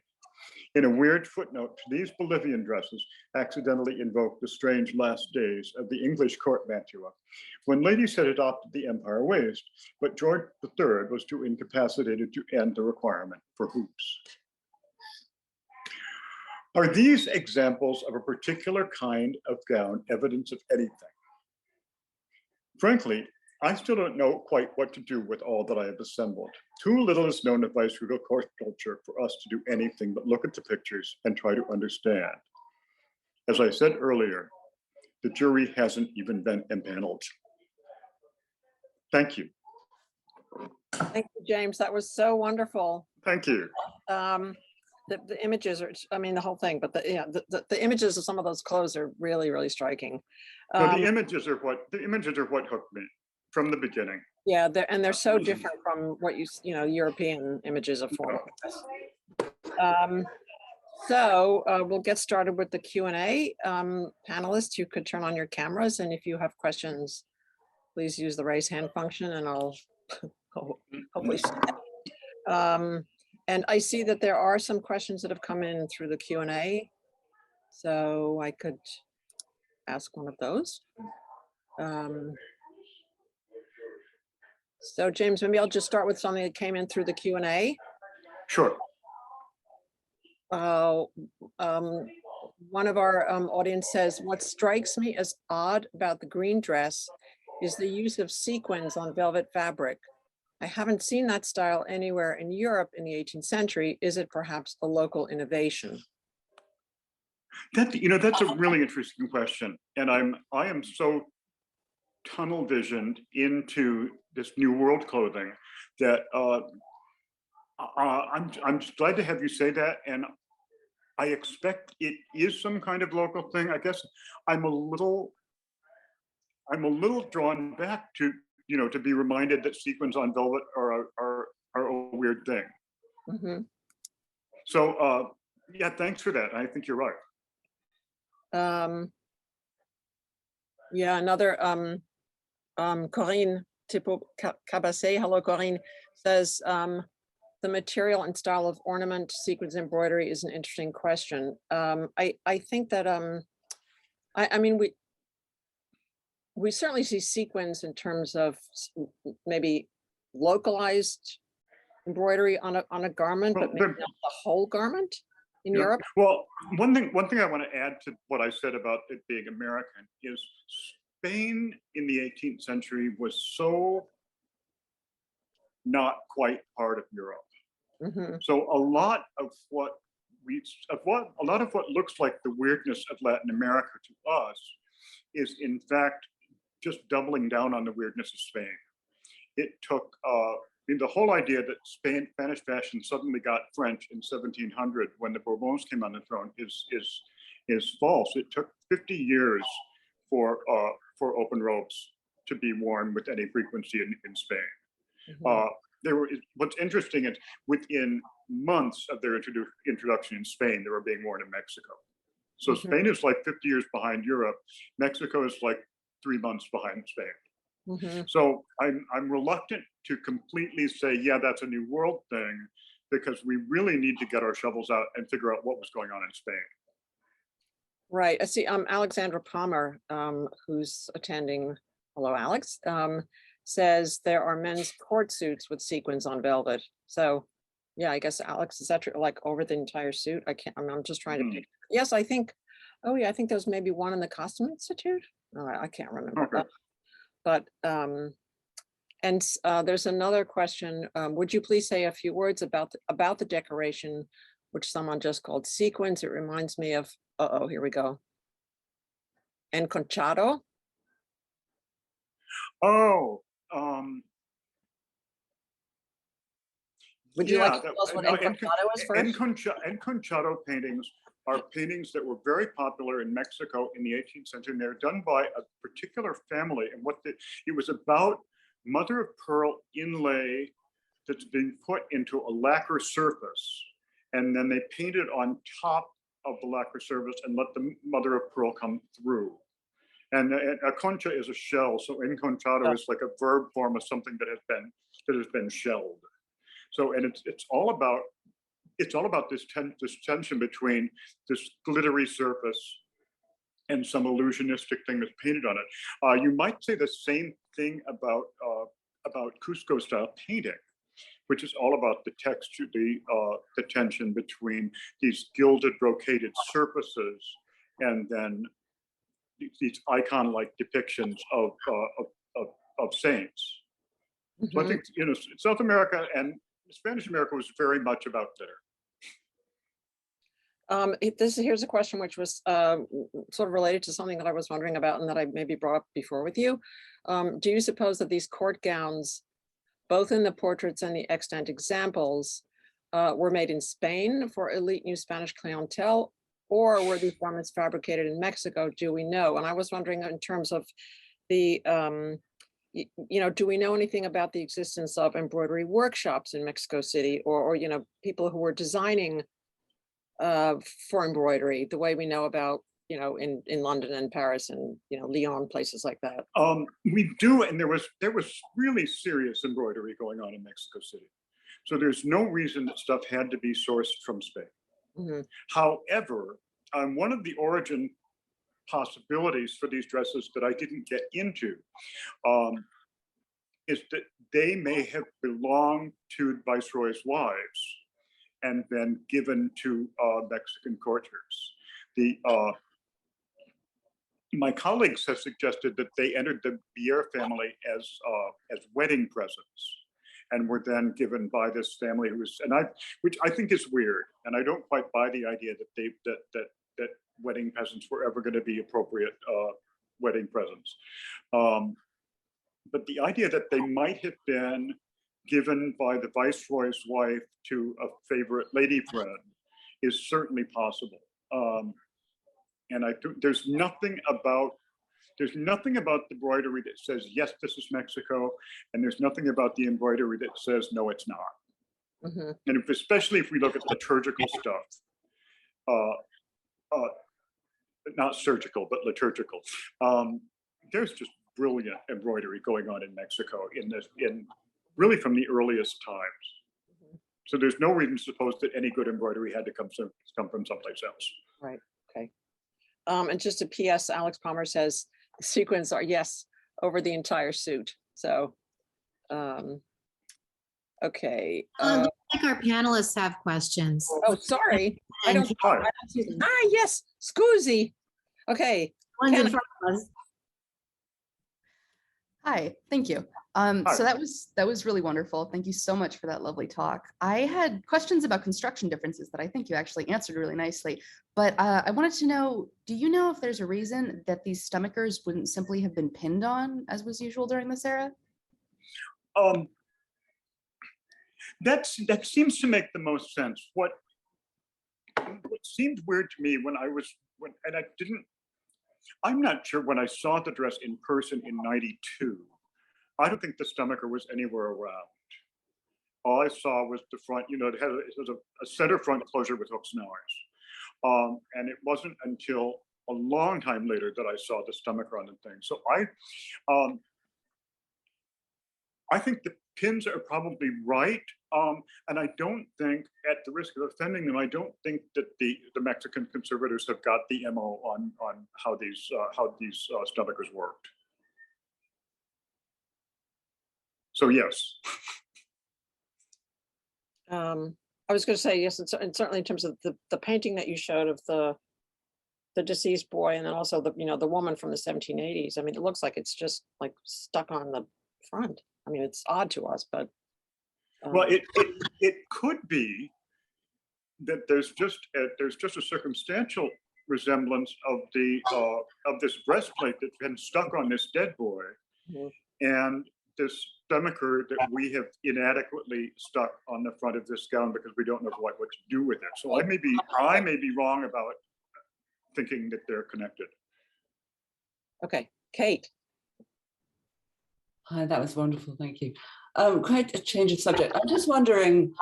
Speaker 2: In a weird footnote, these Bolivian dresses accidentally invoke the strange last days of the English court mantua, when ladies had adopted the empire waist, but George III was too incapacitated to end the requirement for hoops. Are these examples of a particular kind of gown evidence of anything? Frankly, I still don't know quite what to do with all that I have assembled. Too little is known of viceregal court culture for us to do anything but look at the pictures and try to understand. As I said earlier, the jury hasn't even been impaneled. Thank you.
Speaker 1: Thank you, James. That was so wonderful.
Speaker 2: Thank you.
Speaker 1: The images are, I mean, the whole thing, but the images of some of those clothes are really, really striking.
Speaker 2: No, the images are what hooked me from the beginning.
Speaker 1: Yeah, they're so different from what you know, European images of form. So we'll get started with the Q&A. Panelists, you could turn on your cameras, and if you have questions, please use the raise hand function, and I'll hopefully see that. And I see that there are some questions that have come in through the Q&A, so I could ask one of those. So James, maybe I'll just start with something that came in through the Q&A.
Speaker 2: Sure.
Speaker 1: One of our audience says, what strikes me as odd about the green dress is the use of sequins on velvet fabric. I haven't seen that style anywhere in Europe in the 18th century. Is it perhaps a local innovation?
Speaker 2: That's a really interesting question. And I am so tunnel visioned into this new world clothing that I'm just glad to have you say that. And I expect it is some kind of local thing. I guess I'm a little drawn back to, to be reminded that sequins on velvet are a weird thing.
Speaker 1: Mm-hmm.
Speaker 2: So yeah, thanks for that. I think you're right.
Speaker 1: Yeah, another Corinne Tipo-Cabasset, hello Corinne, says the material and style of ornament, sequins, embroidery is an interesting question. I think that I mean we certainly see sequins in terms of maybe localized embroidery on a garment, but maybe not the whole garment in Europe.
Speaker 2: Well, one thing I want to add to what I said about it being American is Spain in the 18th century was so not quite part of Europe.
Speaker 1: Mm-hmm.
Speaker 2: So a lot of what looks like the weirdness of Latin America to us is in fact just doubling down on the weirdness of Spain. It took the whole idea that Spanish fashion suddenly got French in 1700 when the Bourbons came on the throne is false. It took 50 years for open robes to be worn with any frequency in Spain. Mm-hmm. What's interesting is within months of their introduction in Spain, they were being worn in Mexico. So mm-hmm. Spain is like 50 years behind Europe. Mexico is like 3 months behind Spain. Mm-hmm. So I'm reluctant to completely say, yeah, that's a new world thing, because we really need to get our shovels out and figure out what was going on in Spain.
Speaker 1: Right. I see Alexandra Palmer, who's attending, hello, Alex, says there are men's court suits with sequins on velvet. So yeah, I guess, Alex, is that true, like over the entire suit? I'm just trying to pick. Yes, I think, oh yeah, I think there's maybe one in the Costume Institute. Oh, I can't remember. Okay. But there's another question. Would you please say a few words about the decoration, which someone just called sequins? It reminds me of, here we go. Enconchado.
Speaker 2: Oh.
Speaker 1: Would you like to tell us what Enconchado is first?
Speaker 2: Enconchado paintings are paintings that were very popular in Mexico in the 18th century, and they're done by a particular family. And it was about mother of pearl inlay that's being put into a lacquer surface, and then they paint it on top of the lacquer surface and let the mother of pearl come through. And a concha is a shell, so enconchado is like a verb form of something that has been shelled. So, and it's all about it's all about this tension between this glittery surface and some illusionistic thing that's painted on it. You might say the same thing about Cusco style painting, which is all about the texture, the tension between these gilded brocaded surfaces and then these icon-like depictions of saints. So I think, you know, South America and Spanish America was very much about glitter.
Speaker 1: Here's a question which was sort of related to something that I was wondering about and that I maybe brought up before with you. Do you suppose that these court gowns, both in the portraits and the extant examples, were made in Spain for elite New Spanish clientele, or were these garments fabricated in Mexico? Do we know? And I was wondering in terms of the, you know, do we know anything about the existence of embroidery workshops in Mexico City, or you know, people who were designing for embroidery the way we know about, you know, in London and Paris and, you know, Lyon, places like that?
Speaker 2: We do, and there was really serious embroidery going on in Mexico City. So there's no reason that stuff had to be sourced from Spain. However, one of the origin possibilities for these dresses that I didn't get into is that they may have belonged to Viceroy's wives and then given to Mexican courtiers. My colleagues have suggested that they entered the Bier family as wedding presents, and were then given by this family which I think is weird, and I don't quite buy the idea that wedding presents were ever going to be appropriate wedding presents. But the idea that they might have been given by the Viceroy's wife to a favorite lady friend is certainly possible. And there's nothing about the embroidery that says, yes, this is Mexico, and there's nothing about the embroidery that says, no, it's not. And especially if we look at liturgical stuff, not surgical, but liturgical, there's just brilliant embroidery going on in Mexico really from the earliest times. So there's no reason to suppose that any good embroidery had to come from someplace else.
Speaker 1: Right. Okay. And just a PS, Alex Palmer says sequins are, yes, over the entire suit. So, okay.
Speaker 3: Looks like our panelists have questions.
Speaker 1: Oh, sorry. I don't see them. Yes, Scusi. Okay.
Speaker 3: One's in front of us.
Speaker 4: Hi, thank you. So that was really wonderful. Thank you so much for that lovely talk. I had questions about construction differences that I think you actually answered really nicely, but I wanted to know, do you know if there's a reason that these stomachers wouldn't simply have been pinned on as was usual during this era?
Speaker 2: That seems to make the most sense. What seemed weird to me I'm not sure when I saw the dress in person in '92, I don't think the stomacher was anywhere around. All I saw was the front, you know, it was a center front closure with hooks and eyes. And it wasn't until a long time later that I saw the stomacher on the thing. So I think the pins are probably right. And I don't think, at the risk of offending them, I don't think that the Mexican conservators have got the MO on how these stomachers worked. So yes.
Speaker 1: I was going to say yes, and certainly in terms of the painting that you showed of the deceased boy, and then also the woman from the 1780s. I mean, it looks like it's just like stuck on the front. I mean, it's odd to us, but
Speaker 2: well, it could be that there's just a circumstantial resemblance of this breastplate that's been stuck on this dead boy, and this stomacher that we have inadequately stuck on the front of this gown because we don't know what to do with it. So I may be wrong about thinking that they're connected.
Speaker 1: Okay, Kate.
Speaker 5: Hi, that was wonderful, thank you. Quite a change of subject. I'm just wondering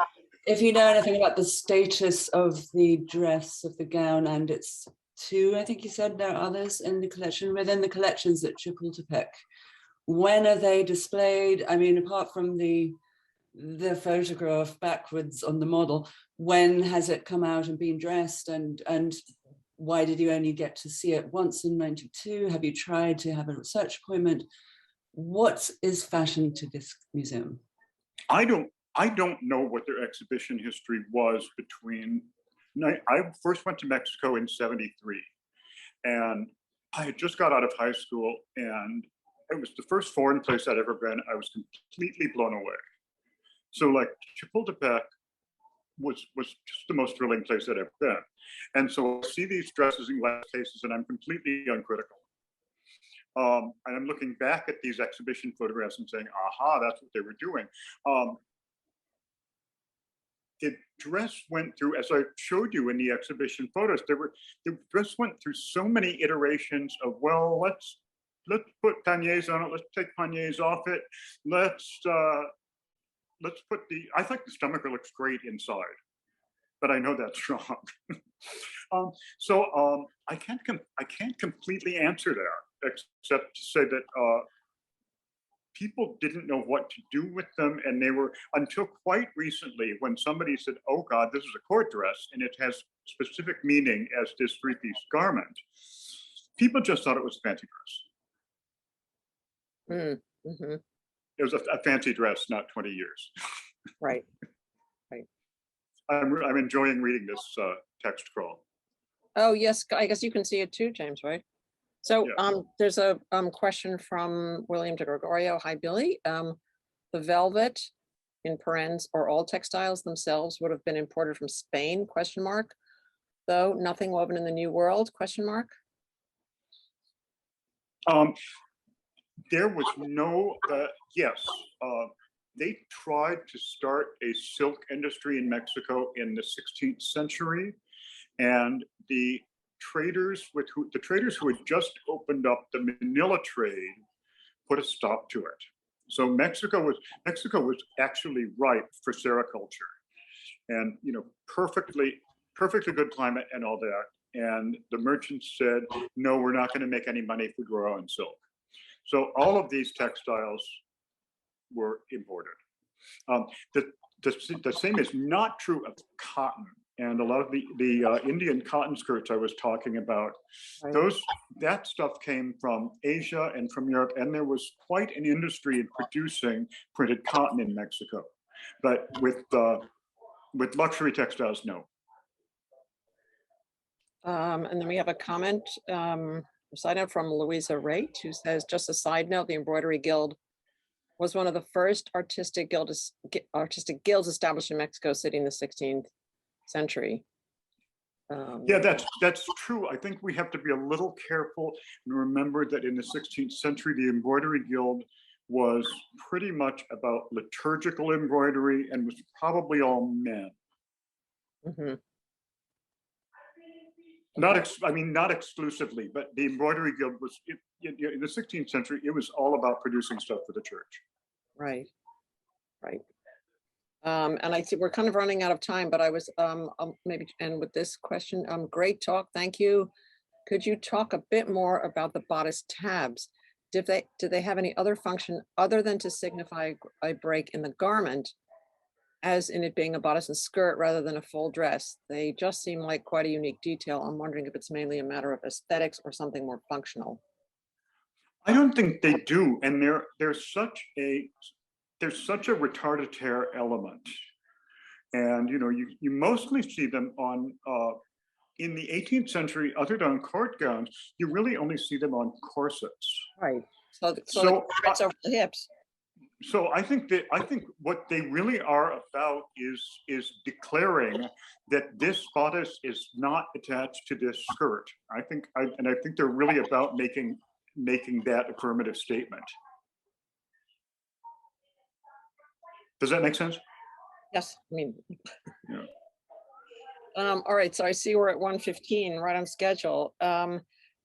Speaker 5: if you know anything about the status of the dress, of the gown, and its two, I think you said there are others in the collection, within the collections at Chapultepec. When are they displayed? I mean, apart from the the photograph backwards on the model. When has it come out and been dressed, and why did you only get to see it once in 92? Have you tried to have a research appointment? What is fashion to this museum?
Speaker 2: I don't know what their exhibition history was between. I first went to Mexico in '73, and I had just got out of high school, and it was the first foreign place I'd ever been. I was completely blown away. So like Chapultepec was just the most thrilling place I'd ever been. And so I see these dresses in glass cases, and I'm completely uncritical. And I'm looking back at these exhibition photographs and saying, aha, that's what they were doing. The dress went through, as I showed you in the exhibition photos, the dress went through so many iterations of, well, let's put paniers on it, let's take paniers off it, let's put I think the stomacher looks great inside, but I know that's wrong. I can't completely answer that, except to say that people didn't know what to do with them, and they were, until quite recently, when somebody said, oh God, this is a court dress and it has specific meaning as this three-piece garment, people just thought it was a fancy dress.
Speaker 1: Mm-hmm.
Speaker 2: It was a fancy dress, not 20 years.
Speaker 1: Right.
Speaker 2: I'm enjoying reading this text crawl.
Speaker 1: Oh, yes, I guess you can see it too, James, right? So
Speaker 2: Yeah.
Speaker 1: there's a question from William de Gregorio. Hi, Billy. The velvet, in parens, or all textiles themselves would have been imported from Spain, ? Though nothing woven in the New World, ?
Speaker 2: There was no, yes, they tried to start a silk industry in Mexico in the 16th century, and the traders who had just opened up the Manila trade put a stop to it. So Mexico was actually ripe for sericulture, and perfectly good climate and all that. And the merchants said, no, we're not going to make any money if we grow our own silk. So all of these textiles were imported. The same is not true of cotton. And a lot of the Indian cotton skirts I was talking about,
Speaker 1: Right.
Speaker 2: that stuff came from Asia and from Europe, and there was quite an industry in producing printed cotton in Mexico. But with luxury textiles, no.
Speaker 1: And then we have a comment, side note from Louisa Raitt, who says, just a side note, the Embroidery Guild was one of the first artistic guilds established in Mexico City in the 16th century.
Speaker 2: Yeah, that's true. I think we have to be a little careful and remember that in the 16th century, the Embroidery Guild was pretty much about liturgical embroidery and was probably all men.
Speaker 1: Mm-hmm.
Speaker 2: Not exclusively, but the Embroidery Guild was, in the 16th century, it was all about producing stuff for the church.
Speaker 1: Right. And I see we're kind of running out of time, but I was maybe end with this question. Great talk, thank you. Could you talk a bit more about the bodice tabs? Did they have any other function other than to signify a break in the garment, as in it being a bodice and skirt rather than a full dress? They just seem like quite a unique detail. I'm wondering if it's mainly a matter of aesthetics or something more functional.
Speaker 2: I don't think they do, and there's such a retardataire element, and you mostly see them on in the 18th century, other than court gowns, you really only see them on corsets.
Speaker 1: Right. So it's over the hips.
Speaker 2: So I think what they really are about is declaring that this bodice is not attached to this skirt. I think they're really about making that affirmative statement. Does that make sense?
Speaker 1: Yes, I mean.
Speaker 2: Yeah.
Speaker 1: All right, so I see we're at 1:15, right on schedule.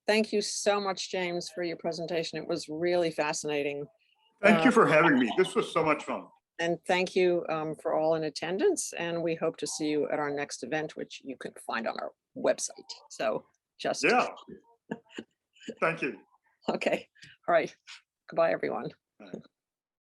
Speaker 1: Thank you so much, James, for your presentation. It was really fascinating.
Speaker 2: Thank you for having me. This was so much fun.
Speaker 1: And thank you for all in attendance. And we hope to see you at our next event, which you can find on our website. So just.
Speaker 2: Yeah. Thank you.
Speaker 1: Okay. All right. Goodbye, everyone.
Speaker 2: Bye.